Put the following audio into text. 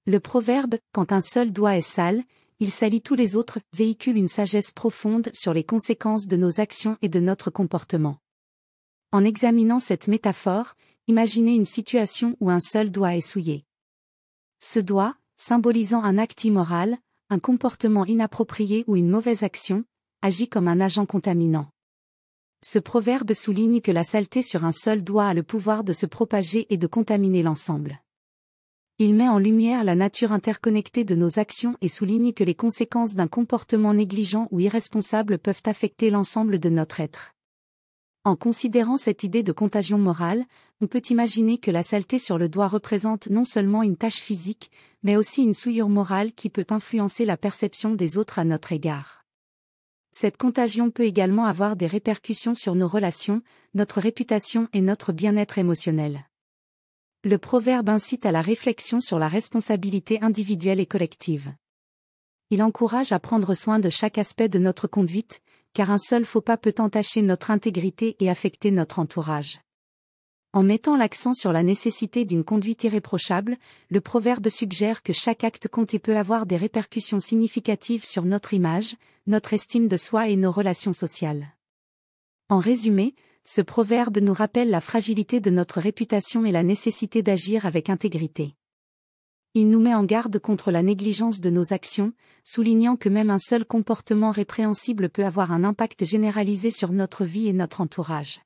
Le proverbe « Quand un seul doigt est sale, il salit tous les autres » véhicule une sagesse profonde sur les conséquences de nos actions et de notre comportement. En examinant cette métaphore, imaginez une situation où un seul doigt est souillé. Ce doigt, symbolisant un acte immoral, un comportement inapproprié ou une mauvaise action, agit comme un agent contaminant. Ce proverbe souligne que la saleté sur un seul doigt a le pouvoir de se propager et de contaminer l'ensemble. Il met en lumière la nature interconnectée de nos actions et souligne que les conséquences d'un comportement négligent ou irresponsable peuvent affecter l'ensemble de notre être. En considérant cette idée de contagion morale, on peut imaginer que la saleté sur le doigt représente non seulement une tache physique, mais aussi une souillure morale qui peut influencer la perception des autres à notre égard. Cette contagion peut également avoir des répercussions sur nos relations, notre réputation et notre bien-être émotionnel. Le proverbe incite à la réflexion sur la responsabilité individuelle et collective. Il encourage à prendre soin de chaque aspect de notre conduite, car un seul faux pas peut entacher notre intégrité et affecter notre entourage. En mettant l'accent sur la nécessité d'une conduite irréprochable, le proverbe suggère que chaque acte compte et peut avoir des répercussions significatives sur notre image, notre estime de soi et nos relations sociales. En résumé, ce proverbe nous rappelle la fragilité de notre réputation et la nécessité d'agir avec intégrité. Il nous met en garde contre la négligence de nos actions, soulignant que même un seul comportement répréhensible peut avoir un impact généralisé sur notre vie et notre entourage.